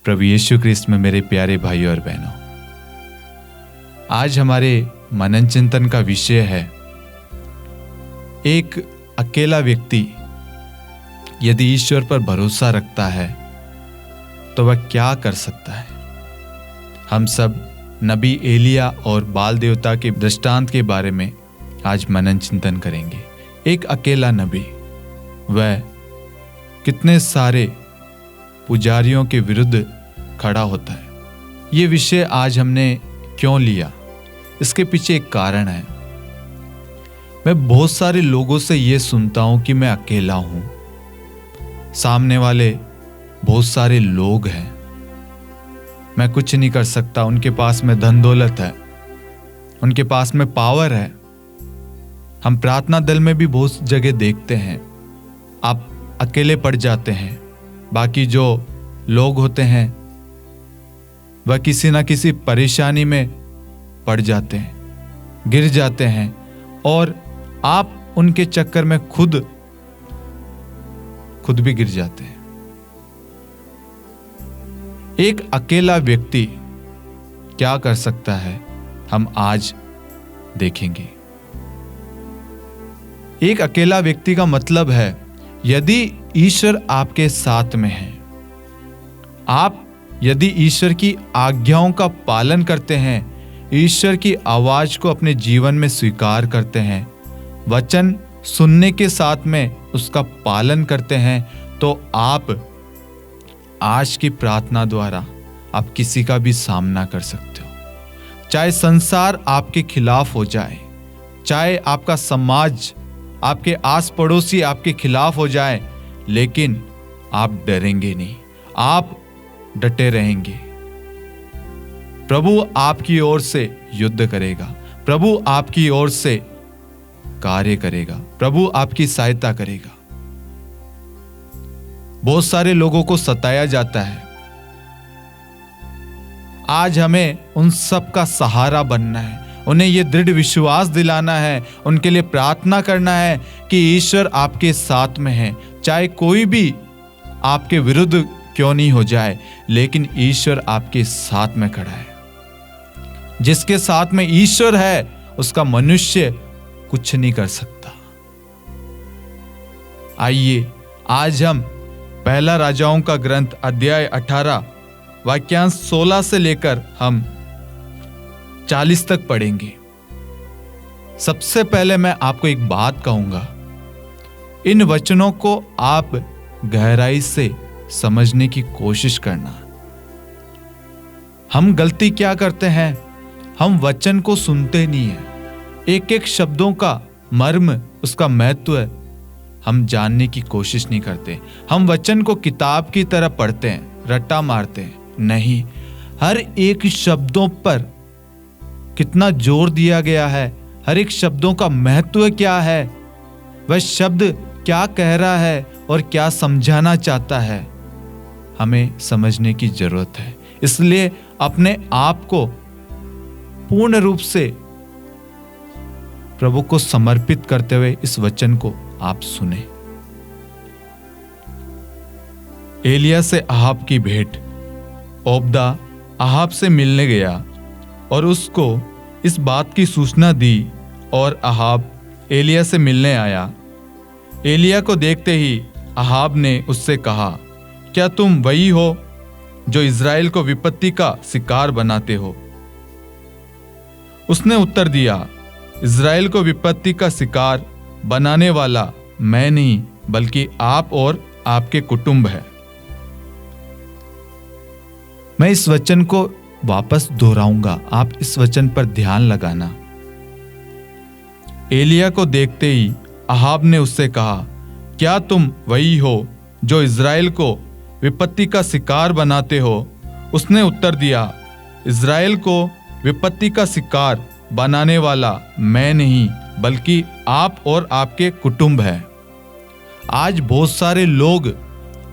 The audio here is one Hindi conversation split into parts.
प्रभु यीशु क्रिस्त में मेरे प्यारे भाइयों और बहनों, आज हमारे मनन चिंतन का विषय है एक अकेला व्यक्ति यदि ईश्वर पर भरोसा रखता है तो वह क्या कर सकता है। हम सब नबी एलिया और बाल देवता के दृष्टांत के बारे में आज मनन चिंतन करेंगे। एक अकेला नबी वह कितने सारे पुजारियों के विरुद्ध खड़ा होता है। ये विषय आज हमने क्यों लिया, इसके पीछे एक कारण है। मैं बहुत सारे लोगों से ये सुनता हूं कि मैं अकेला हूं, सामने वाले बहुत सारे लोग हैं, मैं कुछ नहीं कर सकता, उनके पास में धन दौलत है, उनके पास में पावर है। हम प्रार्थना दल में भी बहुत जगह देखते हैं, आप अकेले पड़ जाते हैं, बाकी जो लोग होते हैं वह किसी ना किसी परेशानी में पड़ जाते हैं, गिर जाते हैं और आप उनके चक्कर में खुद भी गिर जाते हैं। एक अकेला व्यक्ति क्या कर सकता है, हम आज देखेंगे। एक अकेला व्यक्ति का मतलब है यदि ईश्वर आपके साथ में है, आप यदि ईश्वर की आज्ञाओं का पालन करते हैं, ईश्वर की आवाज को अपने जीवन में स्वीकार करते हैं, वचन सुनने के साथ में उसका पालन करते हैं, तो आप आज की प्रार्थना द्वारा आप किसी का भी सामना कर सकते हो। चाहे संसार आपके खिलाफ हो जाए, चाहे आपका समाज, आपके आस पड़ोसी आपके खिलाफ हो जाए, लेकिन आप डरेंगे नहीं, आप डटे रहेंगे। प्रभु आपकी ओर से युद्ध करेगा, प्रभु आपकी ओर से कार्य करेगा, प्रभु आपकी सहायता करेगा। बहुत सारे लोगों को सताया जाता है, आज हमें उन सब का सहारा बनना है, उन्हें यह दृढ़ विश्वास दिलाना है, उनके लिए प्रार्थना करना है कि ईश्वर आपके साथ में है। चाहे कोई भी आपके विरुद्ध क्यों नहीं हो जाए, लेकिन ईश्वर आपके साथ में खड़ा है। जिसके साथ में ईश्वर है उसका मनुष्य कुछ नहीं कर सकता। आइए आज हम पहला राजाओं का ग्रंथ अध्याय 18 वाक्यांश 16 से लेकर हम 40 तक पढ़ेंगे। सबसे पहले मैं आपको एक बात कहूंगा, इन वचनों को आप गहराई से समझने की कोशिश करना। हम गलती क्या करते हैं, हम वचन को सुनते नहीं है, एक एक शब्दों का मर्म, उसका महत्व हम जानने की कोशिश नहीं करते। हम वचन को किताब की तरह पढ़ते हैं, रट्टा मारते हैं, नहीं, हर एक शब्दों पर कितना जोर दिया गया है, हर एक शब्दों का महत्व क्या है, वह शब्द क्या कह रहा है और क्या समझाना चाहता है, हमें समझने की जरूरत है। इसलिए अपने आप को पूर्ण रूप से प्रभु को समर्पित करते हुए इस वचन को आप सुने। एलिया से अहाब की भेंट। ओबदा अहाब से मिलने गया और उसको इस बात की सूचना दी और अहाब एलिया से मिलने आया। एलिया को देखते ही अहाब ने उससे कहा, क्या तुम वही हो जो इज़राइल को विपत्ति का शिकार बनाते हो? उसने उत्तर दिया, इज़राइल को विपत्ति का शिकार बनाने वाला मैं नहीं, बल्कि आप और आपके कुटुंब है। मैं इस वचन को वापस दोहराऊंगा, आप इस वचन पर ध्यान लगाना। एलिया को देखते ही अहाब ने उससे कहा, क्या तुम वही हो जो इज़राइल को विपत्ति का शिकार बनाते हो? उसने उत्तर दिया, इज़राइल को विपत्ति का शिकार बनाने वाला मैं नहीं, बल्कि आप और आपके कुटुंब है। आज बहुत सारे लोग,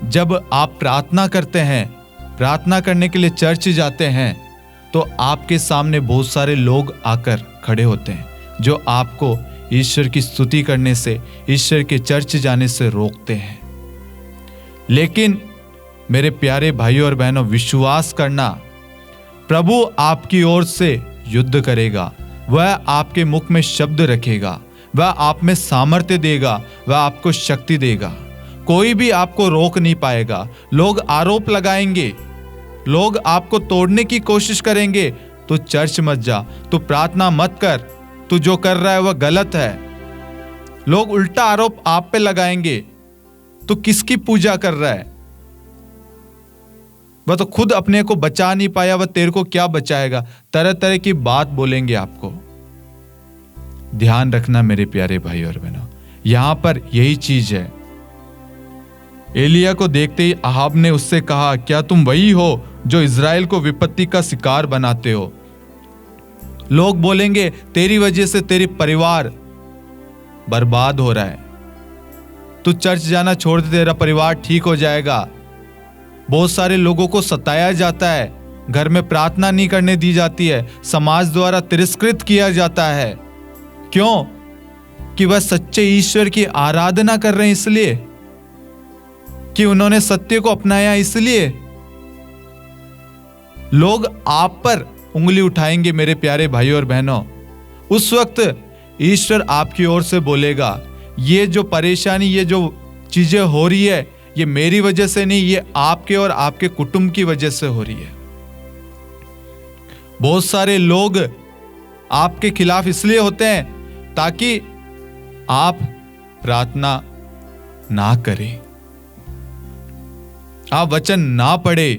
जब आप प्रार्थना करते हैं, प्रार्थना करने के लिए चर्च जाते हैं, तो आपके सामने बहुत सारे लोग आकर खड़े होते हैं जो आपको ईश्वर की स्तुति करने से, ईश्वर के चर्च जाने से रोकते हैं। लेकिन मेरे प्यारे भाइयों और बहनों, विश्वास करना, प्रभु आपकी ओर से युद्ध करेगा। वह आपके मुख में शब्द रखेगा, वह आप में सामर्थ्य देगा, वह आपको शक्ति देगा। कोई भी आपको रोक नहीं पाएगा। लोग आरोप लगाएंगे, लोग आपको तोड़ने की कोशिश करेंगे, तो चर्च मत जा, तू प्रार्थना मत कर, तू जो कर रहा है वह गलत है। लोग उल्टा आरोप आप पे लगाएंगे, तू किसकी पूजा कर रहा है, वह तो खुद अपने को बचा नहीं पाया, वह तेरे को क्या बचाएगा। तरह तरह की बात बोलेंगे आपको। ध्यान रखना मेरे प्यारे भाई और बहनों, यहां पर यही चीज है। एलिया को देखते ही अहाब ने उससे कहा, क्या तुम वही हो जो इज़राइल को विपत्ति का शिकार बनाते हो? लोग बोलेंगे तेरी वजह से तेरी परिवार बर्बाद हो रहा है, तू चर्च जाना छोड़ दे, तेरा परिवार ठीक हो जाएगा। बहुत सारे लोगों को सताया जाता है, घर में प्रार्थना नहीं करने दी जाती है, समाज द्वारा तिरस्कृत किया जाता है। क्यों? कि वह सच्चे ईश्वर की आराधना कर रहे हैं, इसलिए कि उन्होंने सत्य को अपनाया, इसलिए लोग आप पर उंगली उठाएंगे। मेरे प्यारे भाइयों और बहनों, उस वक्त ईश्वर आपकी ओर से बोलेगा, ये जो परेशानी, ये जो चीजें हो रही है, ये मेरी वजह से नहीं, ये आपके और आपके कुटुंब की वजह से हो रही है। बहुत सारे लोग आपके खिलाफ इसलिए होते हैं ताकि आप प्रार्थना ना करें, आप वचन ना पढ़े,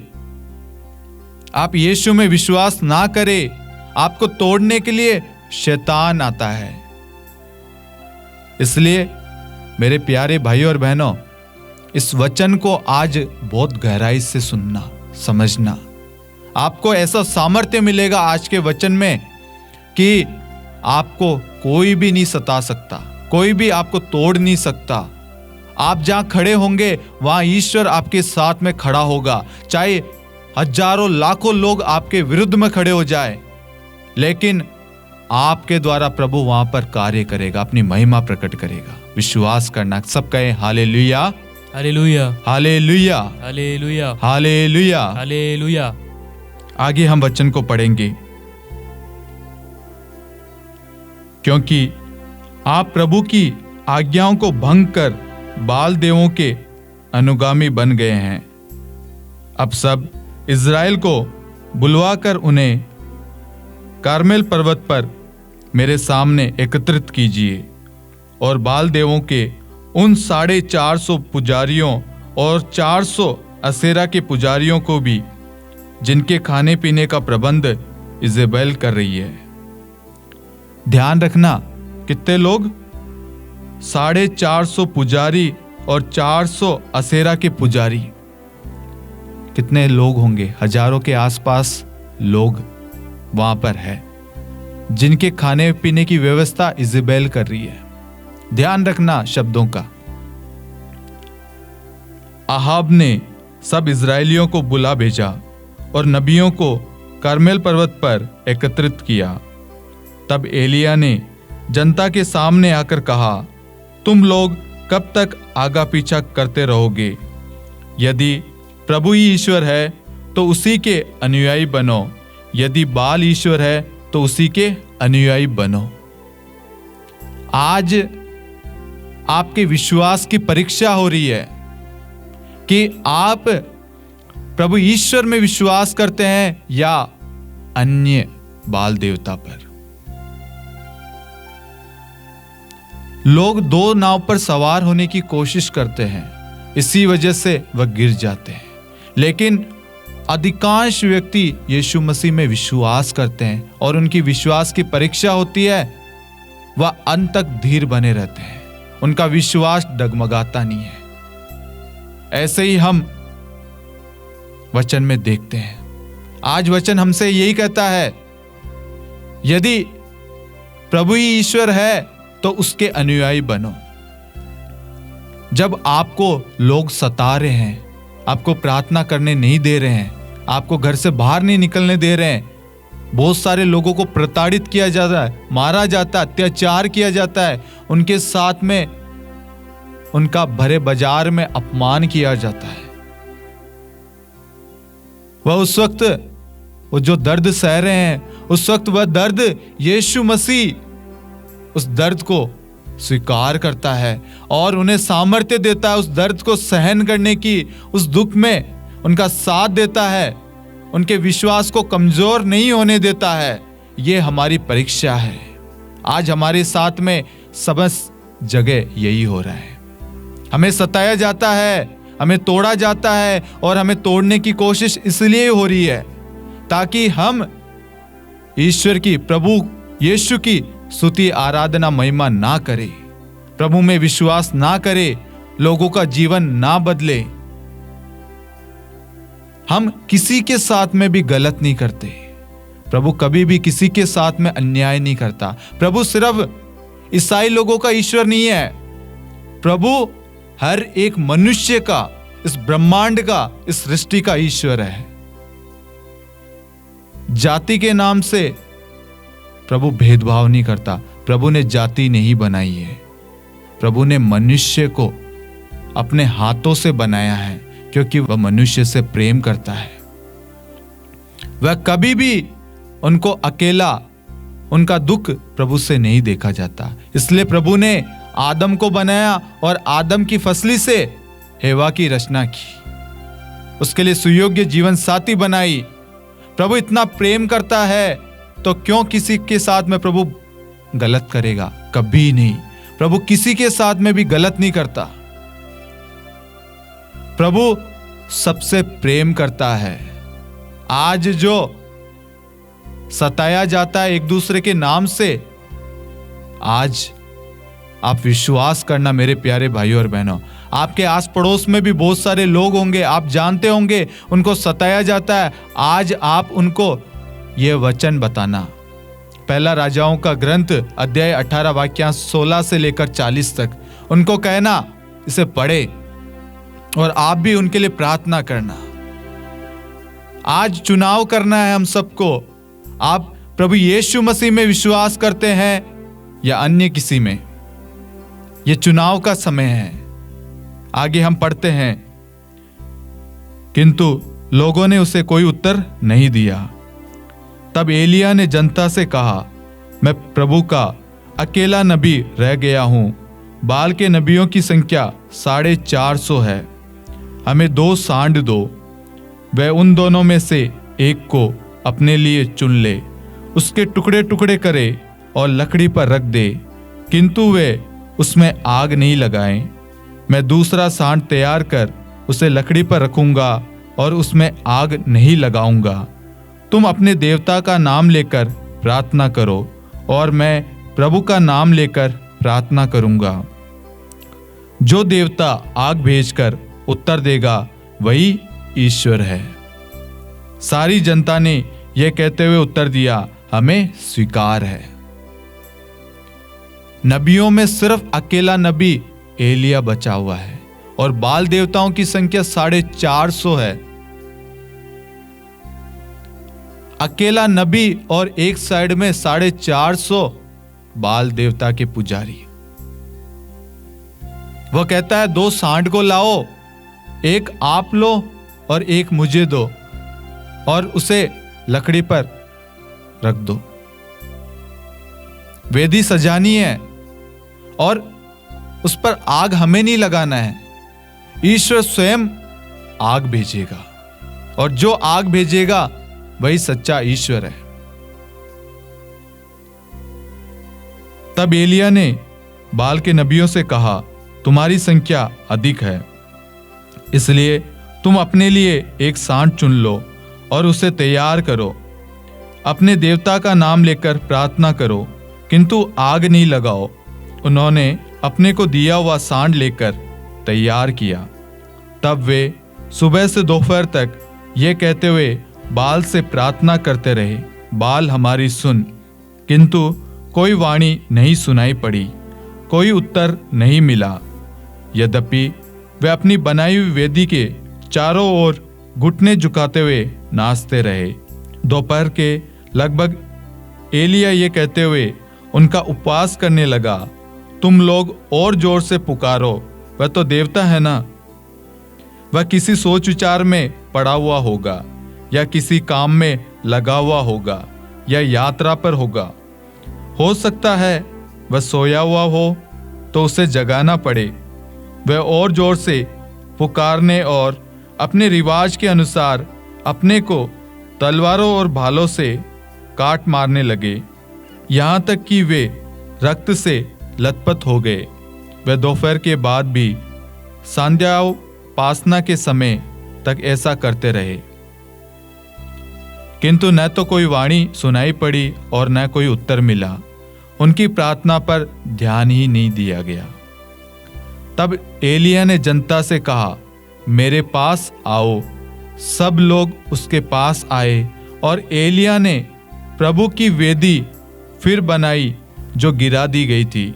आप यीशु में विश्वास ना करें। आपको तोड़ने के लिए शैतान आता है। इसलिए मेरे प्यारे भाइयों और बहनों, इस वचन को आज बहुत गहराई से सुनना, समझना। आपको ऐसा सामर्थ्य मिलेगा आज के वचन में कि आपको कोई भी नहीं सता सकता, कोई भी आपको तोड़ नहीं सकता। आप जहां खड़े होंगे वहां ईश्वर आपके साथ में खड़ा होगा। चाहे हजारों लाखों लोग आपके विरुद्ध में खड़े हो जाए, लेकिन आपके द्वारा प्रभु वहां पर कार्य करेगा, अपनी महिमा प्रकट करेगा। विश्वास करना। सब कहें hallelujah, hallelujah, hallelujah, hallelujah, hallelujah, hallelujah. आगे हम वचन को पढ़ेंगे, क्योंकि आप प्रभु की आज्ञाओं को भंग कर बाल देवों के अनुगामी बन गए हैं। अब सब इज़राइल को बुलवाकर उन्हें कार्मेल पर्वत पर मेरे सामने एकत्रित कीजिए और बाल देवों के उन 450 पुजारियों और 400 असेरा के पुजारियों को भी, जिनके खाने पीने का प्रबंध इजेबेल कर रही है। ध्यान रखना, कितने लोग? 450 पुजारी और 400 असेरा के पुजारी। कितने लोग होंगे? हजारों के आसपास लोग वहां पर है, जिनके खाने पीने की व्यवस्था इजेबेल कर रही है। ध्यान रखना शब्दों का। अहाब ने सब इजरायलियों को बुला भेजा और नबियों को कार्मेल पर्वत पर एकत्रित किया। तब एलिया ने जनता के सामने आकर कहा, तुम लोग कब तक आगा पीछा करते रहोगे? यदि प्रभु ही ईश्वर है तो उसी के अनुयायी बनो, यदि बाल ईश्वर है तो उसी के अनुयायी बनो। आज आपके विश्वास की परीक्षा हो रही है कि आप प्रभु ईश्वर में विश्वास करते हैं या अन्य बाल देवता पर। लोग दो नाव पर सवार होने की कोशिश करते हैं, इसी वजह से वह गिर जाते हैं। लेकिन अधिकांश व्यक्ति यीशु मसीह में विश्वास करते हैं और उनकी विश्वास की परीक्षा होती है, वह अंत तक धीर बने रहते हैं, उनका विश्वास डगमगाता नहीं है। ऐसे ही हम वचन में देखते हैं। आज वचन हमसे यही कहता है, यदि प्रभु ही ईश्वर है तो उसके अनुयायी बनो। जब आपको लोग सता रहे हैं, आपको प्रार्थना करने नहीं दे रहे हैं, आपको घर से बाहर नहीं निकलने दे रहे हैं, बहुत सारे लोगों को प्रताड़ित किया जाता है, मारा जाता है, अत्याचार किया जाता है, उनके साथ में उनका भरे बाजार में अपमान किया जाता है, वह उस वक्त वो जो दर्द सह रहे हैं, उस वक्त वह दर्द यीशु मसीह उस दर्द को स्वीकार करता है और उन्हें सामर्थ्य देता है उस दर्द को सहन करने की, उस दुख में उनका साथ देता है, उनके विश्वास को कमजोर नहीं होने देता है। ये हमारी परीक्षा है। आज हमारे साथ में समस्त जगह यही हो रहा है। हमें सताया जाता है, हमें तोड़ा जाता है और हमें तोड़ने की कोशिश इसलिए हो रही है ताकि हम ईश्वर की, प्रभु यीशु की स्तुति आराधना महिमा ना करें, प्रभु में विश्वास ना करें, लोगों का जीवन ना बदले। हम किसी के साथ में भी गलत नहीं करते। प्रभु कभी भी किसी के साथ में अन्याय नहीं करता। प्रभु सिर्फ ईसाई लोगों का ईश्वर नहीं है, प्रभु हर एक मनुष्य का, इस ब्रह्मांड का, इस सृष्टि का ईश्वर है। जाति के नाम से प्रभु भेदभाव नहीं करता। प्रभु ने जाति नहीं बनाई है, प्रभु ने मनुष्य को अपने हाथों से बनाया है क्योंकि वह मनुष्य से प्रेम करता है। वह कभी भी उनको अकेला, उनका दुख प्रभु से नहीं देखा जाता। इसलिए प्रभु ने आदम को बनाया और आदम की फसली से हेवा की रचना की, उसके लिए सुयोग्य जीवन साथी बनाई। प्रभु इतना प्रेम करता है तो क्यों किसी के साथ में प्रभु गलत करेगा? कभी नहीं। प्रभु किसी के साथ में भी गलत नहीं करता। प्रभु सबसे प्रेम करता है। आज जो सताया जाता है एक दूसरे के नाम से, आज आप विश्वास करना मेरे प्यारे भाइयों और बहनों, आपके आस पड़ोस में भी बहुत सारे लोग होंगे, आप जानते होंगे उनको सताया जाता है। आज आप उनको यह वचन बताना, पहला राजाओं का ग्रंथ अध्याय 18 वाक्यांश 16 से लेकर 40 तक, उनको कहना इसे पढ़े और आप भी उनके लिए प्रार्थना करना। आज चुनाव करना है हम सबको। आप प्रभु यीशु मसीह में विश्वास करते हैं या अन्य किसी में? यह चुनाव का समय है। आगे हम पढ़ते हैं, किंतु लोगों ने उसे कोई उत्तर नहीं दिया। तब एलिया ने जनता से कहा, मैं प्रभु का अकेला नबी रह गया हूं। बाल के नबियों की संख्या 450 है। हमें 2 सांड दो, वह उन दोनों में से एक को अपने लिए चुन ले, उसके टुकड़े टुकड़े करे और लकड़ी पर रख दे, किंतु वे उसमें आग नहीं लगाएं। मैं दूसरा सांड तैयार कर उसे लकड़ी पर रखूंगा और उसमें आग नहीं लगाऊंगा। तुम अपने देवता का नाम लेकर प्रार्थना करो और मैं प्रभु का नाम लेकर प्रार्थना करूंगा। जो देवता आग भेजकर उत्तर देगा वही ईश्वर है। सारी जनता ने यह कहते हुए उत्तर दिया, हमें स्वीकार है। नबियों में सिर्फ अकेला नबी एलिया बचा हुआ है और बाल देवताओं की संख्या 450 है। अकेला नबी और एक साइड में 450 बाल देवता के पुजारी। वह कहता है 2 सांड को लाओ, एक आप लो और एक मुझे दो और उसे लकड़ी पर रख दो। वेदी सजानी है और उस पर आग हमें नहीं लगाना है, ईश्वर स्वयं आग भेजेगा और जो आग भेजेगा वही सच्चा ईश्वर है। तब एलिया ने बाल के नबियों से कहा, तुम्हारी संख्या अधिक है, इसलिए तुम अपने लिए एक सांड चुन लो और उसे तैयार करो। अपने देवता का नाम लेकर प्रार्थना करो, किंतु आग नहीं लगाओ। उन्होंने अपने को दिया हुआ सांड लेकर तैयार किया। तब वे सुबह से दोपहर तक ये कहते हुए बाल से प्रार्थना करते रहे, बाल हमारी सुन। किंतु कोई वाणी नहीं सुनाई पड़ी, कोई उत्तर नहीं मिला। यद्यपि वे अपनी बनाई हुई वेदी के चारों ओर घुटने झुकाते हुए नाचते रहे। दोपहर के लगभग एलिया ये कहते हुए उनका उपवास करने लगा, तुम लोग और जोर से पुकारो, वह तो देवता है ना, वह किसी सोच विचार में पड़ा हुआ होगा। या किसी काम में लगा हुआ होगा या यात्रा पर होगा। हो सकता है वह सोया हुआ हो तो उसे जगाना पड़े। वह और जोर से पुकारने और अपने रिवाज के अनुसार अपने को तलवारों और भालों से काट मारने लगे, यहाँ तक कि वे रक्त से लथपथ हो गए। वे दोपहर के बाद भी सांध्योपासना के समय तक ऐसा करते रहे, किंतु न तो कोई वाणी सुनाई पड़ी और न कोई उत्तर मिला। उनकी प्रार्थना पर ध्यान ही नहीं दिया गया। तब एलिया ने जनता से कहा, मेरे पास आओ। सब लोग उसके पास आए और एलिया ने प्रभु की वेदी फिर बनाई जो गिरा दी गई थी।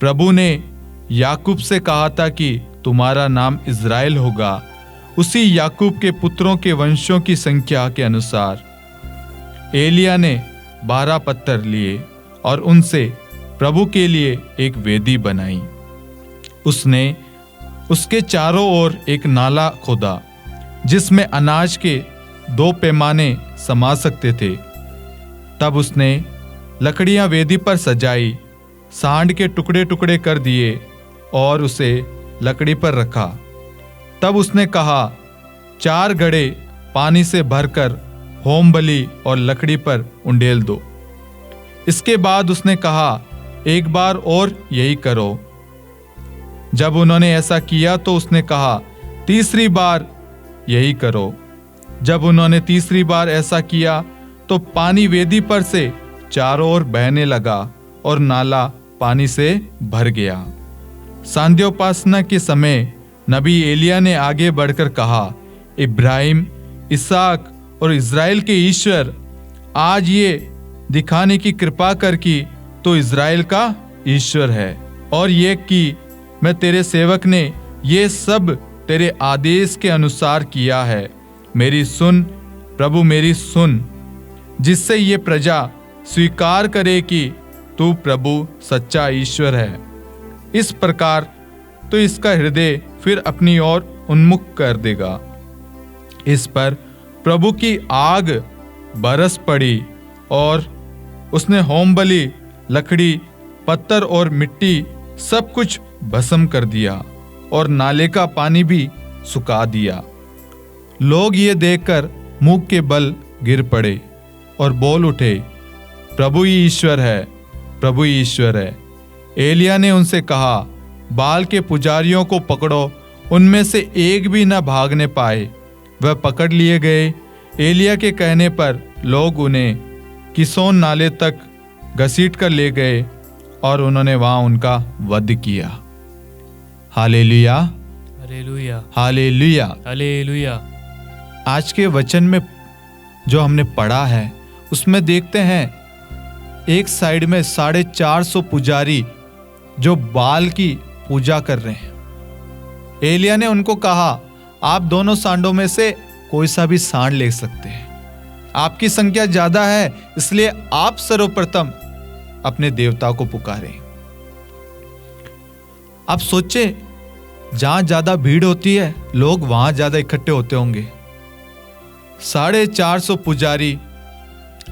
प्रभु ने याकूब से कहा था कि तुम्हारा नाम इज़राइल होगा, उसी याकूब के पुत्रों के वंशों की संख्या के अनुसार। एलिया ने 12 पत्थर लिए और उनसे प्रभु के लिए एक वेदी बनाई। उसने उसके चारों ओर एक नाला खोदा जिसमें अनाज के 2 पैमाने समा सकते थे। तब उसने लकड़ियां वेदी पर सजाई, सांड के टुकड़े टुकड़े कर दिए और उसे लकड़ी पर रखा। तब उसने कहा, 4 घड़े पानी से भरकर होम बलि और लकड़ी पर उंडेल दो। इसके बाद उसने कहा, एक बार और यही करो। जब उन्होंने ऐसा किया तो उसने कहा, तीसरी बार यही करो। जब उन्होंने तीसरी बार ऐसा किया तो पानी वेदी पर से चारों ओर बहने लगा और नाला पानी से भर गया। सांध्योपासना के समय नबी एलिया ने आगे बढ़कर कहा, इब्राहिम, इसहाक और इज़राइल के ईश्वर, आज ये दिखाने की कृपा कर कि तो इज़राइल का ईश्वर है, और ये कि मैं तेरे सेवक ने ये सब तेरे आदेश के अनुसार किया है। मेरी सुन प्रभु, मेरी सुन, जिससे ये प्रजा स्वीकार करे कि तू प्रभु सच्चा ईश्वर है। इस प्रकार तो इसका हृदय फिर अपनी ओर उन्मुख कर देगा। इस पर प्रभु की आग बरस पड़ी और उसने होम बलि, लकड़ी, पत्थर और मिट्टी सब कुछ भस्म कर दिया और नाले का पानी भी सुखा दिया। लोग ये देखकर मुंह के बल गिर पड़े और बोल उठे, प्रभु ही ईश्वर है, प्रभु ही ईश्वर है। एलिया ने उनसे कहा, बाल के पुजारियों को पकड़ो, उनमें से एक भी न भागने पाए। वह पकड़ लिए गए। एलिया के कहने पर लोग उन्हें किसोन नाले तक घसीट कर ले गए और उन्होंने वहां उनका वध किया। Hallelujah, hallelujah, hallelujah. हालेलुया। आज के वचन में जो हमने पढ़ा है उसमें देखते हैं एक साइड में 450 पुजारी जो बाल की पूजा कर रहे हैं। एलिया ने उनको कहा, आप दोनों सांडों में से कोई सा भी सांड ले सकते हैं। आपकी संख्या ज्यादा है, इसलिए आप सर्वप्रथम अपने देवता को पुकारें। आप सोचे, जहां ज्यादा भीड़ होती है लोग वहां ज्यादा इकट्ठे होते होंगे। 450 पुजारी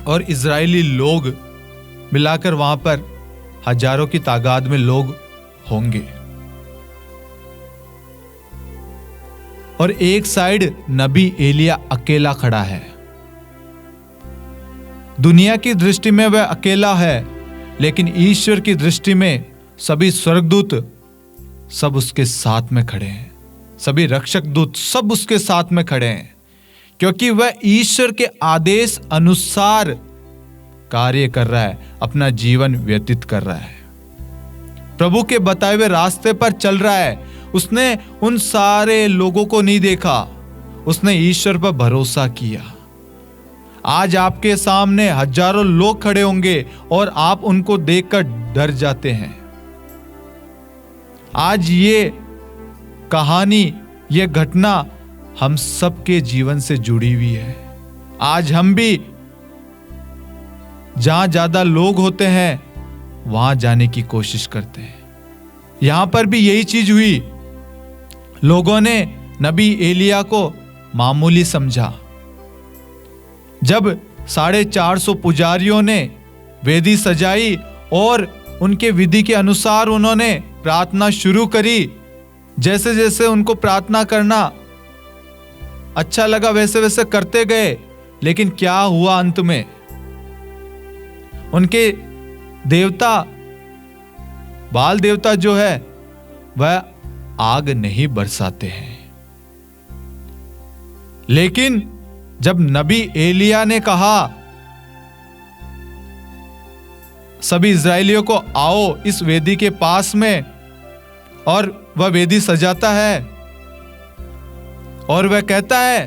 और इजरायली लोग मिलाकर वहां पर हजारों की तादाद में लोग होंगे। और एक साइड नबी एलिया अकेला खड़ा है। दुनिया की दृष्टि में वह अकेला है, लेकिन ईश्वर की दृष्टि में सभी स्वर्गदूत सब उसके साथ में खड़े हैं। सभी रक्षक दूत सब उसके साथ में खड़े हैं, क्योंकि वह ईश्वर के आदेश अनुसार कार्य कर रहा है, अपना जीवन व्यतीत कर रहा है, प्रभु के बताए हुए रास्ते पर चल रहा है। उसने उन सारे लोगों को नहीं देखा, उसने ईश्वर पर भरोसा किया। आज आपके सामने हजारों लोग खड़े होंगे और आप उनको देखकर डर जाते हैं। आज ये कहानी, ये घटना हम सबके जीवन से जुड़ी हुई है। आज हम भी जहां ज्यादा लोग होते हैं वहां जाने की कोशिश करते हैं। यहां पर भी यही चीज हुई। लोगों ने नबी एलिया को मामूली समझा, जब 450 पुजारियों ने वेदी सजाई और उनके विधि के अनुसार उन्होंने प्रार्थना शुरू करी, जैसे जैसे उनको प्रार्थना करना अच्छा लगा वैसे वैसे करते गए, लेकिन क्या हुआ अंत में? उनके देवता बाल देवता जो है वह आग नहीं बरसाते हैं। लेकिन जब नबी एलिया ने कहा सभी इजरायलियों को आओ इस वेदी के पास में, और वह वेदी सजाता है और वह कहता है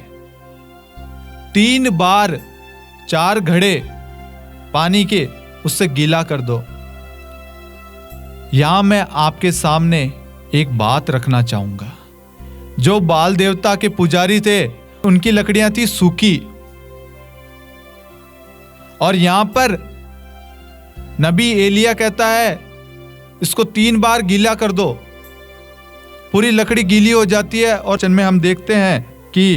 3 बार 4 घड़े पानी के उससे गीला कर दो। यहां मैं आपके सामने एक बात रखना चाहूंगा। जो बाल देवता के पुजारी थे उनकी लकड़ियां थी सूखी, और यहां पर नबी एलिया कहता है इसको 3 बार गीला कर दो। पूरी लकड़ी गीली हो जाती है और चंद में हम देखते हैं कि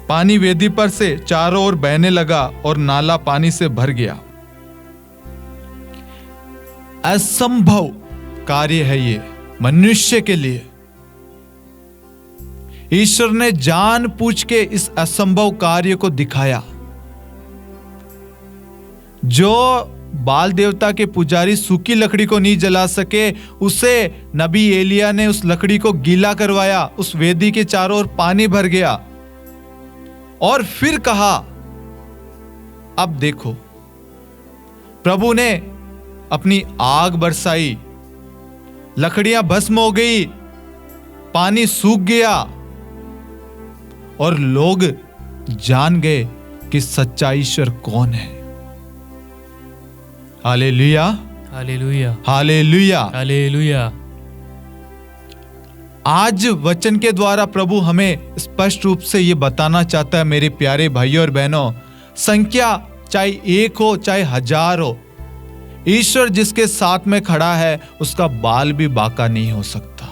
पानी वेदी पर से चारों ओर बहने लगा और नाला पानी से भर गया। असंभव कार्य है ये मनुष्य के लिए। ईश्वर ने जानबूझ के इस असंभव कार्य को दिखाया। जो बाल देवता के पुजारी सूखी लकड़ी को नहीं जला सके, उसे नबी एलिया ने उस लकड़ी को गीला करवाया। उस वेदी के चारों ओर पानी भर गया और फिर कहा अब देखो, प्रभु ने अपनी आग बरसाई, लकड़ियां भस्म हो गई, पानी सूख गया और लोग जान गए कि सच्चा ईश्वर कौन है। Hallelujah, hallelujah, hallelujah, hallelujah. आज वचन के द्वारा प्रभु हमें स्पष्ट रूप से यह बताना चाहता है, मेरे प्यारे भाइयों और बहनों, संख्या चाहे 1 हो चाहे 1000 हो, ईश्वर जिसके साथ में खड़ा है उसका बाल भी बाका नहीं हो सकता।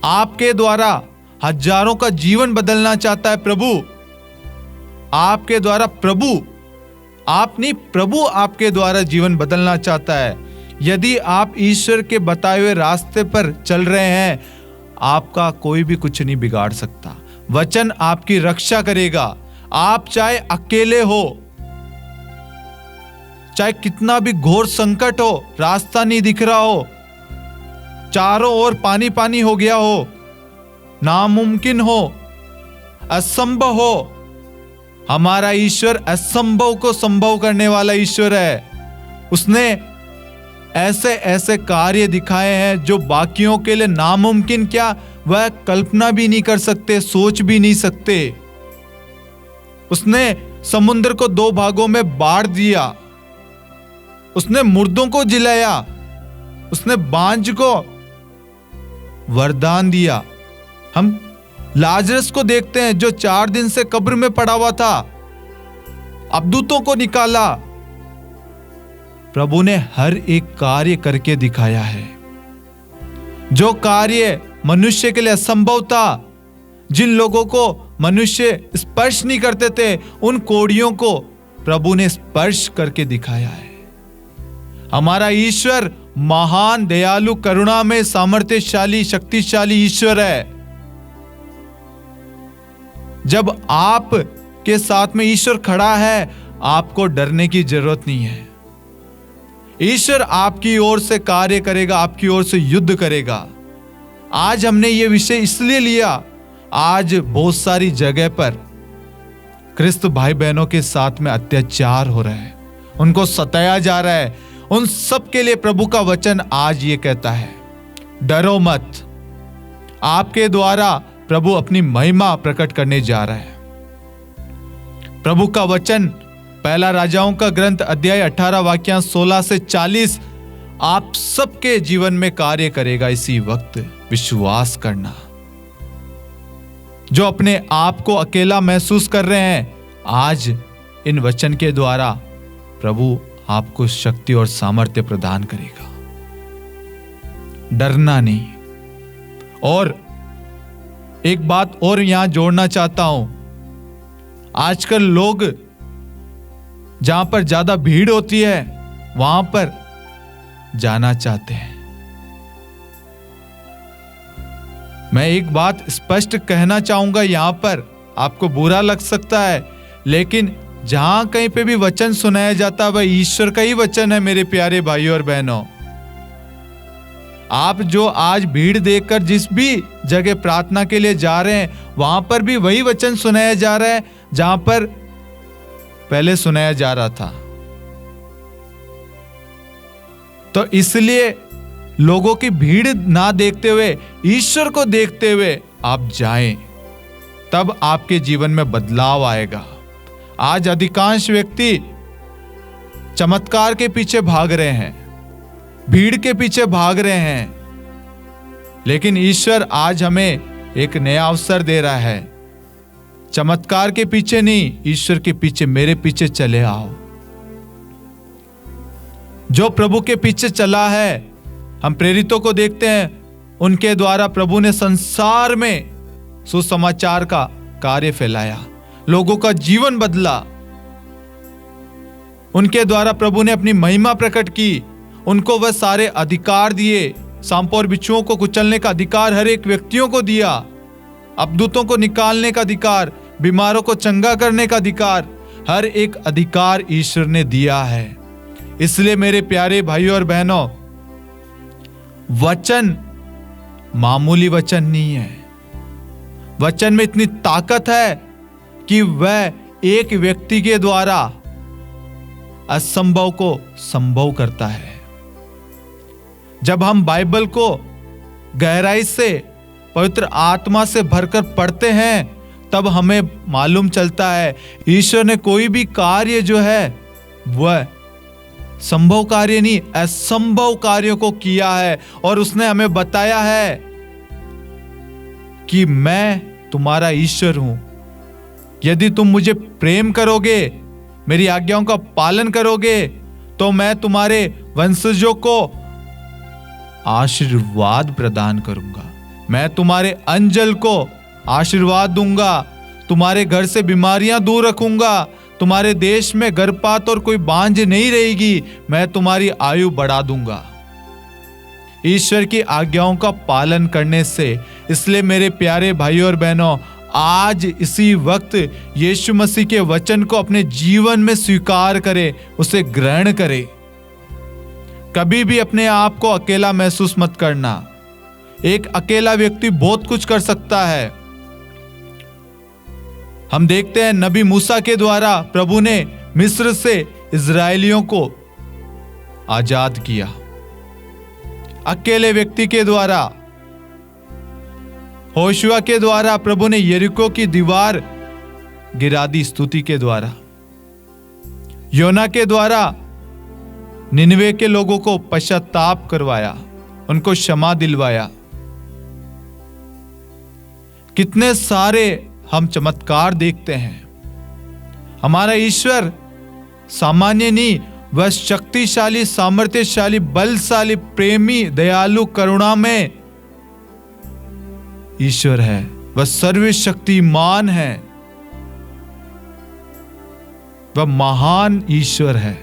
आपके द्वारा हजारों का जीवन बदलना चाहता है प्रभु। आपके द्वारा प्रभु, आप नहीं, प्रभु आपके द्वारा जीवन बदलना चाहता है। यदि आप ईश्वर के बताए हुए रास्ते पर चल रहे हैं, आपका कोई भी कुछ नहीं बिगाड़ सकता। वचन आपकी रक्षा करेगा। आप चाहे अकेले हो, चाहे कितना भी घोर संकट हो, रास्ता नहीं दिख रहा हो, चारों ओर पानी पानी हो गया हो, नामुमकिन हो, असंभव हो, हमारा ईश्वर असंभव को संभव करने वाला ईश्वर है। उसने ऐसे ऐसे कार्य दिखाए हैं जो बाकियों के लिए नामुमकिन, क्या वह कल्पना भी नहीं कर सकते, सोच भी नहीं सकते। उसने समुद्र को 2 भागों में बांट दिया, उसने मुर्दों को जिलाया, उसने बांझ को वरदान दिया। हम लाजरस को देखते हैं जो 4 दिन से कब्र में पड़ा हुआ था, अबदूतों को निकाला। प्रभु ने हर एक कार्य करके दिखाया है। जो कार्य मनुष्य के लिए असंभव था, जिन लोगों को मनुष्य स्पर्श नहीं करते थे, उन कोड़ियों को प्रभु ने स्पर्श करके दिखाया है। हमारा ईश्वर महान, दयालु, करुणा में सामर्थ्यशाली, शक्तिशाली ईश्वर है। जब आप के साथ में ईश्वर खड़ा है, आपको डरने की जरूरत नहीं है। ईश्वर आपकी ओर से कार्य करेगा, आपकी ओर से युद्ध करेगा। आज हमने ये विषय इसलिए लिया, आज बहुत सारी जगह पर ख्रिस्त भाई बहनों के साथ में अत्याचार हो रहा है, उनको सताया जा रहा है। उन सब के लिए प्रभु का वचन आज ये कहता है, डरो मत। आपके द्वारा प्रभु अपनी महिमा प्रकट करने जा रहा है। प्रभु का वचन पहला राजाओं का ग्रंथ अध्याय 18 वाक्य 16 से 40 आप सबके जीवन में कार्य करेगा। इसी वक्त विश्वास करना। जो अपने आप को अकेला महसूस कर रहे हैं, आज इन वचन के द्वारा प्रभु आपको शक्ति और सामर्थ्य प्रदान करेगा। डरना नहीं। और एक बात और यहां जोड़ना चाहता हूं, आजकल लोग जहां पर ज्यादा भीड़ होती है वहां पर जाना चाहते हैं। मैं एक बात स्पष्ट कहना चाहूंगा, यहां पर आपको बुरा लग सकता है, लेकिन जहां कहीं पे भी वचन सुनाया जाता है वह ईश्वर का ही वचन है। मेरे प्यारे भाइयों और बहनों, आप जो आज भीड़ देखकर जिस भी जगह प्रार्थना के लिए जा रहे हैं वहां पर भी वही वचन सुनाया जा रहा है जहां पर पहले सुनाया जा रहा था। तो इसलिए लोगों की भीड़ ना देखते हुए ईश्वर को देखते हुए आप जाएं, तब आपके जीवन में बदलाव आएगा। आज अधिकांश व्यक्ति चमत्कार के पीछे भाग रहे हैं, भीड़ के पीछे भाग रहे हैं, लेकिन ईश्वर आज हमें एक नया अवसर दे रहा है। चमत्कार के पीछे नहीं, ईश्वर के पीछे, मेरे पीछे चले आओ। जो प्रभु के पीछे चला है, हम प्रेरितों को देखते हैं, उनके द्वारा प्रभु ने संसार में सुसमाचार का कार्य फैलाया, लोगों का जीवन बदला। उनके द्वारा प्रभु ने अपनी महिमा प्रकट की, उनको वह सारे अधिकार दिए। सांपों और बिच्छुओं को कुचलने का अधिकार हर एक व्यक्तियों को दिया, अबदूतों को निकालने का अधिकार, बीमारों को चंगा करने का अधिकार, हर एक अधिकार ईश्वर ने दिया है। इसलिए मेरे प्यारे भाइयों और बहनों, वचन मामूली वचन नहीं है। वचन में इतनी ताकत है कि वह एक व्यक्ति के द्वारा असंभव को संभव करता है। जब हम बाइबल को गहराई से पवित्र आत्मा से भरकर पढ़ते हैं, तब हमें मालूम चलता है ईश्वर ने कोई भी कार्य जो है वह संभव कार्य नहीं, असंभव कार्यों को किया है। और उसने हमें बताया है कि मैं तुम्हारा ईश्वर हूं, यदि तुम मुझे प्रेम करोगे, मेरी आज्ञाओं का पालन करोगे, तो मैं तुम्हारे वंशजों को आशीर्वाद प्रदान करूंगा। मैं तुम्हारे अंजल को आशीर्वाद दूंगा, तुम्हारे घर से बीमारियां दूर रखूंगा, तुम्हारे देश में गर्भपात और कोई बांझ नहीं रहेगी, मैं तुम्हारी आयु बढ़ा दूंगा। ईश्वर की आज्ञाओं का पालन करने से, इसलिए मेरे प्यारे भाइयों और बहनों, आज इसी वक्त यीशु मसीह के वचन को अपने जीवन में स्वीकार करें, उसे ग्रहण करें। कभी भी अपने आप को अकेला महसूस मत करना। एक अकेला व्यक्ति बहुत कुछ कर सकता है। हम देखते हैं नबी मूसा के द्वारा प्रभु ने मिस्र से इजरायलियों को आजाद किया, अकेले व्यक्ति के द्वारा। होशुआ के द्वारा प्रभु ने यरीको की दीवार गिरा दी स्तुति के द्वारा। योना के द्वारा निनवे के लोगों को पश्चाताप करवाया, उनको क्षमा दिलवाया। कितने सारे हम चमत्कार देखते हैं। हमारा ईश्वर सामान्य नहीं, वह शक्तिशाली, सामर्थ्यशाली, बलशाली, प्रेमी, दयालु, करुणा में ईश्वर है। वह सर्वशक्तिमान है, वह महान ईश्वर है।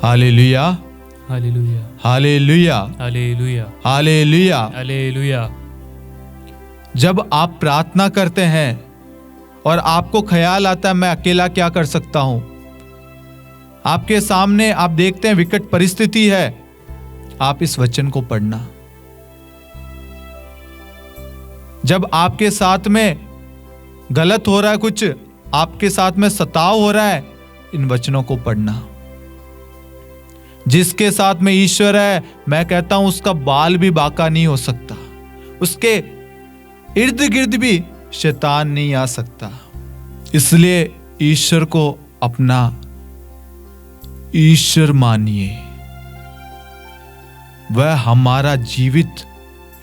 Hallelujah, hallelujah, hallelujah, hallelujah, hallelujah. Hallelujah. जब आप प्रार्थना करते हैं और आपको ख्याल आता है मैं अकेला क्या कर सकता हूं, आपके सामने आप देखते हैं विकट परिस्थिति है, आप इस वचन को पढ़ना। जब आपके साथ में गलत हो रहा है, कुछ आपके साथ में सताव हो रहा है, इन वचनों को पढ़ना। जिसके साथ में ईश्वर है, मैं कहता हूं उसका बाल भी बाका नहीं हो सकता, उसके इर्द गिर्द भी शैतान नहीं आ सकता। इसलिए ईश्वर को अपना ईश्वर मानिए। वह हमारा जीवित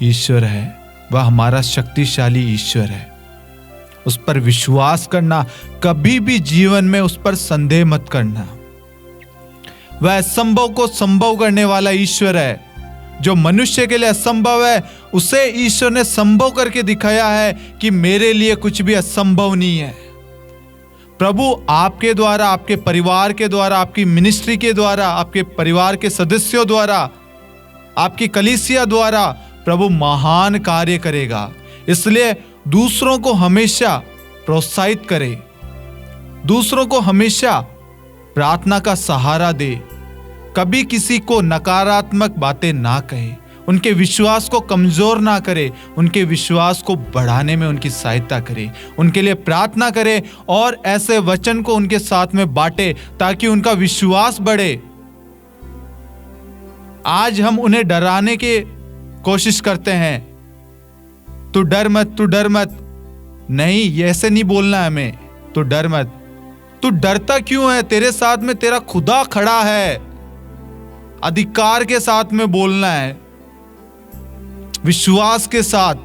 ईश्वर है, वह हमारा शक्तिशाली ईश्वर है। उस पर विश्वास करना, कभी भी जीवन में उस पर संदेह मत करना। वह असंभव को संभव करने वाला ईश्वर है। जो मनुष्य के लिए असंभव है उसे ईश्वर ने संभव करके दिखाया है कि मेरे लिए कुछ भी असंभव नहीं है। प्रभु आपके द्वारा, आपके परिवार के द्वारा, आपकी मिनिस्ट्री के द्वारा, आपके परिवार के सदस्यों द्वारा, आपकी कलीसिया द्वारा प्रभु महान कार्य करेगा। इसलिए दूसरों को हमेशा प्रोत्साहित करे, दूसरों को हमेशा प्रार्थना का सहारा दे, कभी किसी को नकारात्मक बातें ना कहे, उनके विश्वास को कमजोर ना करे, उनके विश्वास को बढ़ाने में उनकी सहायता करे, उनके लिए प्रार्थना करे और ऐसे वचन को उनके साथ में बांटे ताकि उनका विश्वास बढ़े। आज हम उन्हें डराने की कोशिश करते हैं, तू डर मत, तू डर मत। नहीं, ऐसे नहीं बोलना है हमें, तू डर मत। तू डरता क्यों है? तेरे साथ में तेरा खुदा खड़ा है। अधिकार के साथ में बोलना है, विश्वास के साथ।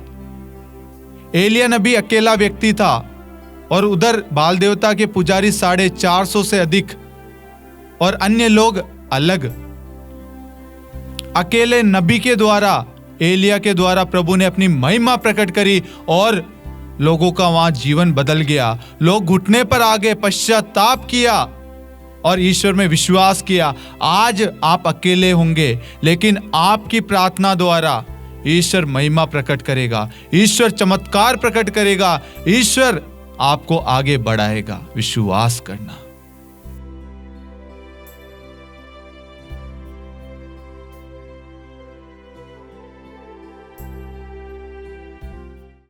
एलिया नबी अकेला व्यक्ति था और उधर बाल देवता के पुजारी 450 से अधिक और अन्य लोग अलग। अकेले नबी के द्वारा, एलिया के द्वारा प्रभु ने अपनी महिमा प्रकट करी और लोगों का वहां जीवन बदल गया। लोग घुटने पर आ गए, पश्चाताप किया और ईश्वर में विश्वास किया। आज आप अकेले होंगे, लेकिन आपकी प्रार्थना द्वारा ईश्वर महिमा प्रकट करेगा, ईश्वर चमत्कार प्रकट करेगा, ईश्वर आपको आगे बढ़ाएगा। विश्वास करना।